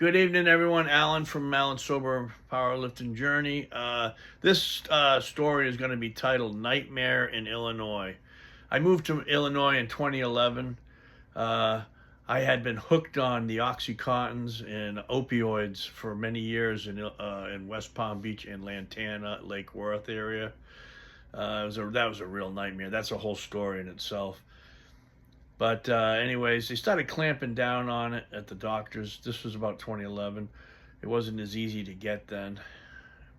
Good evening, everyone. Alan from Alan Sober Powerlifting Journey. This story is going to be titled Nightmare in Illinois. I moved to Illinois in 2011. Uh, I had been hooked on the Oxycontins and opioids for many years in West Palm Beach and Lantana, Lake Worth area. That was a real nightmare. That's a whole story in itself. But anyways, they started clamping down on it at the doctors. This was about 2011. It wasn't as easy to get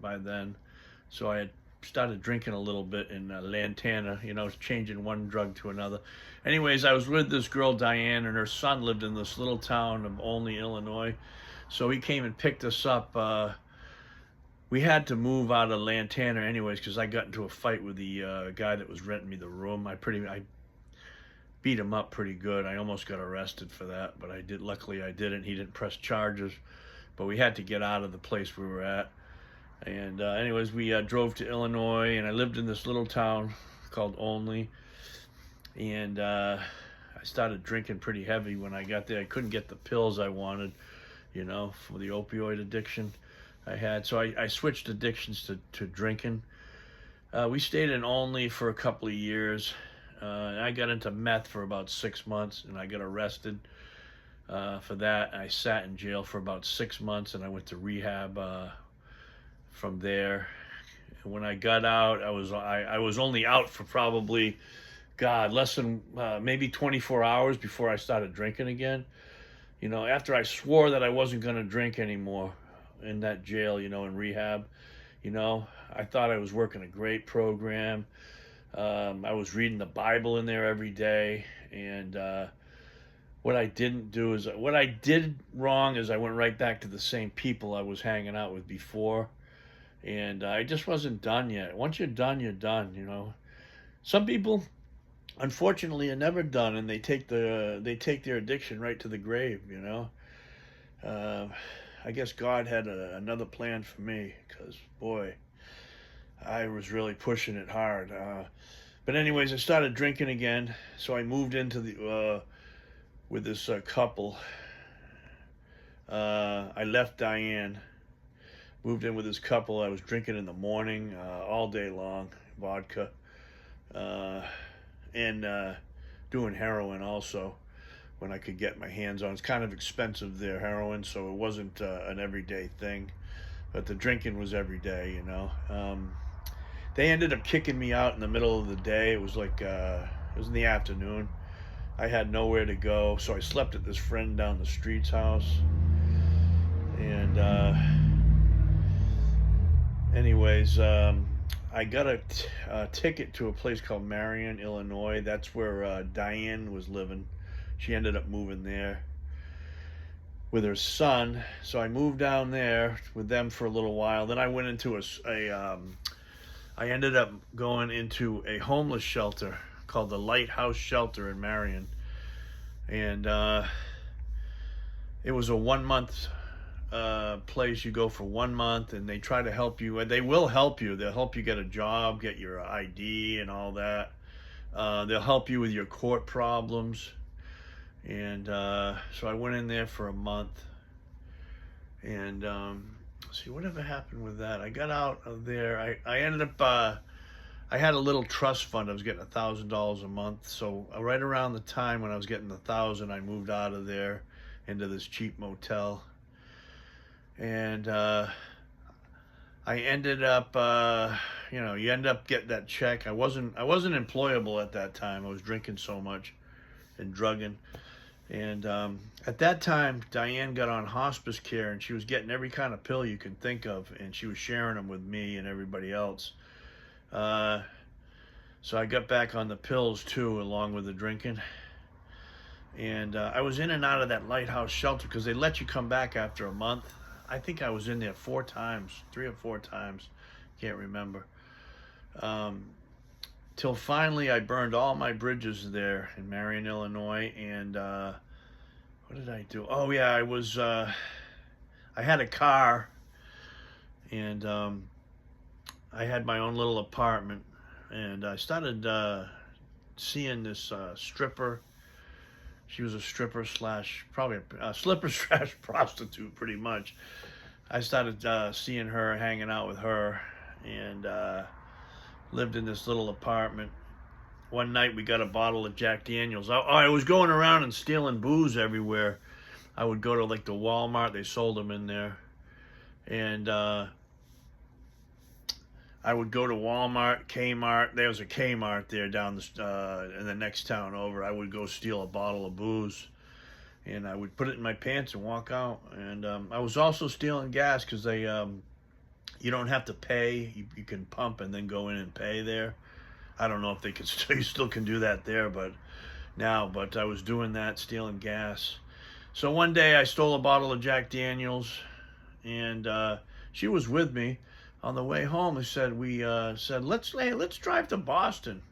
by then. So I had started drinking a little bit in Lantana, changing one drug to another. Anyways, I was with this girl, Diane, and her son lived in this little town of Olney, Illinois. So he came and picked us up. We had to move out of Lantana anyways because I got into a fight with the guy that was renting me the room. I beat him up pretty good. I almost got arrested for that, but luckily I didn't. He didn't press charges, but we had to get out of the place we were at. And anyways, we drove to Illinois, and I lived in this little town called Olney. And I started drinking pretty heavy when I got there. I couldn't get the pills I wanted, for the opioid addiction I had. So I switched addictions to drinking. We stayed in Olney for a couple of years. I got into meth for about 6 months, and I got arrested for that. I sat in jail for about 6 months, and I went to rehab from there. And when I got out, I was only out for probably, less than maybe 24 hours before I started drinking again. After I swore that I wasn't going to drink anymore in that jail, in rehab, I thought I was working a great program. I was reading the Bible in there every day, and what I did wrong is I went right back to the same people I was hanging out with before, and I just wasn't done yet. Once you're done, you're done. Some people, unfortunately, are never done, and they take their addiction right to the grave. I guess God had another plan for me, because boy, I was really pushing it hard. But anyways, I started drinking again. So I moved into with this couple. I left Diane, moved in with this couple. I was drinking in the morning, all day long, vodka, and doing heroin also when I could get my hands on. It's kind of expensive there, heroin, so it wasn't an everyday thing. But the drinking was every day, They ended up kicking me out in the middle of the day. It was in the afternoon. I had nowhere to go, so I slept at this friend down the street's house. And anyways, I got a ticket to a place called Marion, Illinois. That's where Diane was living. She ended up moving there with her son. So I moved down there with them for a little while. Then I went into I ended up going into a homeless shelter called the Lighthouse Shelter in Marion. And it was a 1 month place. You go for 1 month, and they try to help you. They will help you. They'll help you get a job, get your ID and all that. They'll help you with your court problems. And so I went in there for a month. And see, whatever happened with that? I got out of there. I ended up, I had a little trust fund. I was getting $1,000 a month. So right around the time when I was getting $1,000, I moved out of there into this cheap motel. And I ended up, you end up getting that check. I wasn't employable at that time. I was drinking so much and drugging. And at that time, Diane got on hospice care, and she was getting every kind of pill you can think of, and she was sharing them with me and everybody else. So I got back on the pills too, along with the drinking. And I was in and out of that Lighthouse Shelter because they let you come back after a month. I think I was in there 3 or 4 times, can't remember. Till finally I burned all my bridges there in Marion, Illinois. And what did I do? Oh yeah, I had a car, and I had my own little apartment, and I started seeing this stripper. She was a stripper slash, probably a slipper slash prostitute, pretty much. I started seeing her, hanging out with her, and lived in this little apartment. One night we got a bottle of Jack Daniels. I was going around and stealing booze everywhere. I would go to like the Walmart, they sold them in there. And I would go to Walmart, Kmart. There was a Kmart there down in the next town over. I would go steal a bottle of booze, and I would put it in my pants and walk out. And I was also stealing gas because you don't have to pay. You can pump and then go in and pay there. I don't know if they could you still can do that there, but I was doing that, stealing gas. So one day I stole a bottle of Jack Daniels, and she was with me. On the way home, we said let's drive to Boston.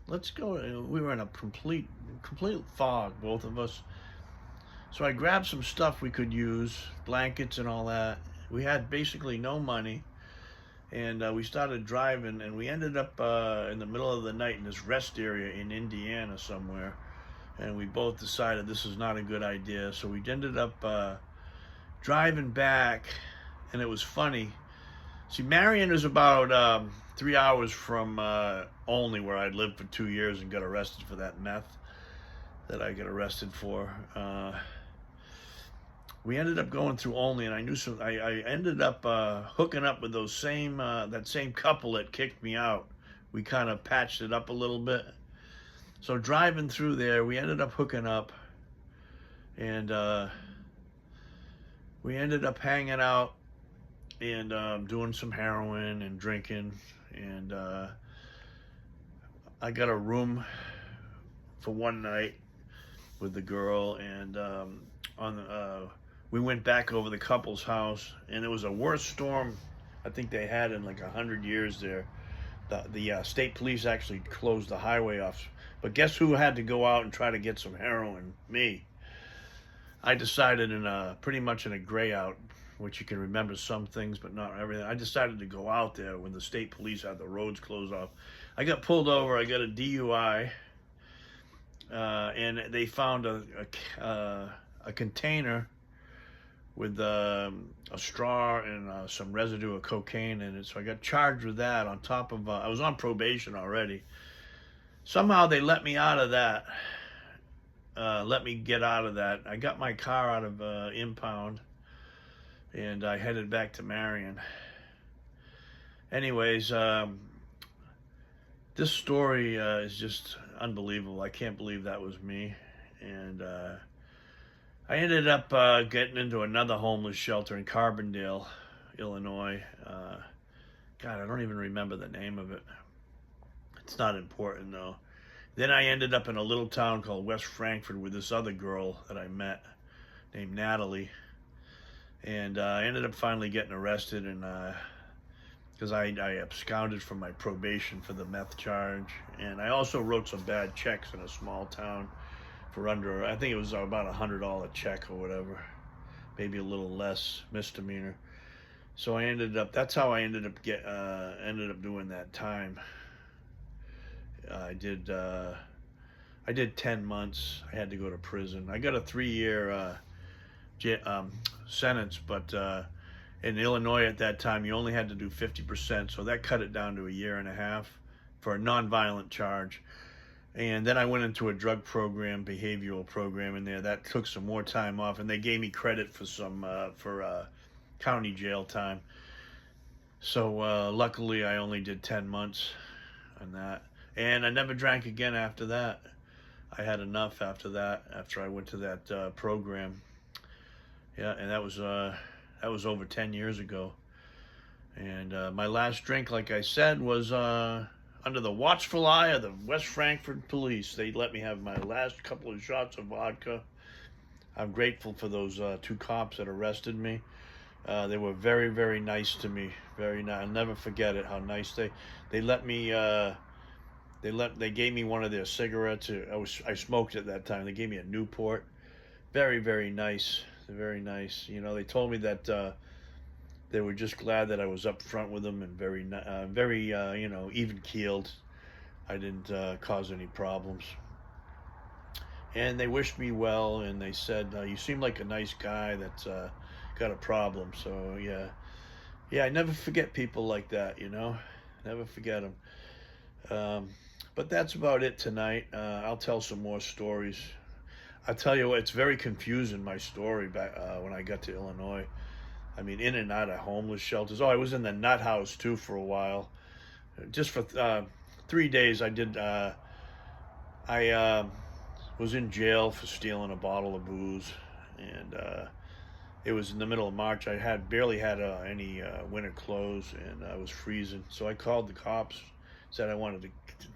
Let's go. We were in a complete fog, both of us. So I grabbed some stuff we could use, blankets and all that. We had basically no money, and we started driving, and we ended up in the middle of the night in this rest area in Indiana somewhere. And we both decided this is not a good idea. So we ended up driving back, and it was funny. See, Marion is about 3 hours from Olney, where I'd lived for 2 years and got arrested for that meth that I got arrested for. We ended up going through Olney, and I ended up hooking up with that same couple that kicked me out. We kind of patched it up a little bit. So driving through there, we ended up hooking up, and we ended up hanging out and doing some heroin and drinking, and I got a room for one night with the girl, and we went back over the couple's house, and it was a worst storm I think they had in like 100 years there. The state police actually closed the highway off, but guess who had to go out and try to get some heroin? Me. I decided pretty much in a gray out, which you can remember some things but not everything. I decided to go out there when the state police had the roads closed off. I got pulled over. I got a DUI, and they found a container with a straw and some residue of cocaine in it. So I got charged with that on top of I was on probation already. Somehow they let me out of that. Let me get out of that. I got my car out of impound, and I headed back to Marion. Anyways, this story is just unbelievable. I can't believe that was me. And I ended up getting into another homeless shelter in Carbondale, Illinois. God, I don't even remember the name of it. It's not important, though. Then I ended up in a little town called West Frankfort with this other girl that I met named Natalie. And I ended up finally getting arrested, and because I absconded from my probation for the meth charge. And I also wrote some bad checks in a small town for under, I think it was about $100 check or whatever, maybe a little less, misdemeanor. So that's how I ended up doing that time. I did 10 months. I had to go to prison. I got a 3-year sentence, but in Illinois at that time, you only had to do 50%, so that cut it down to 1.5 years for a nonviolent charge. And then I went into a drug program, behavioral program in there. That took some more time off, and they gave me credit for some county jail time. So luckily, I only did 10 months on that. And I never drank again after that. I had enough after that, after I went to that program. Yeah, and that was over 10 years ago. And my last drink, like I said, was under the watchful eye of the West Frankfort police. They let me have my last couple of shots of vodka. I'm grateful for those 2 cops that arrested me. They were very, very nice to me. Very nice. I'll never forget it. How nice they let me. They gave me one of their cigarettes. I smoked at that time. They gave me a Newport. Very, very nice. Very nice. You know, they told me that they were just glad that I was up front with them and very, even keeled. I didn't cause any problems. and they wished me well, and they said, "You seem like a nice guy that's got a problem." So yeah, yeah, I never forget people like that. Never forget them. Um, but that's about it tonight. I'll tell some more stories. I tell you what, it's very confusing, my story back when I got to Illinois. I mean, in and out of homeless shelters. Oh, I was in the nut house too for a while. Just for 3 days, I was in jail for stealing a bottle of booze, and it was in the middle of March. I had barely had any winter clothes, and I was freezing. So I called the cops, said I wanted to,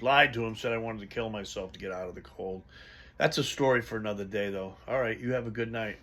lied to them, said I wanted to kill myself to get out of the cold. That's a story for another day, though. All right, you have a good night.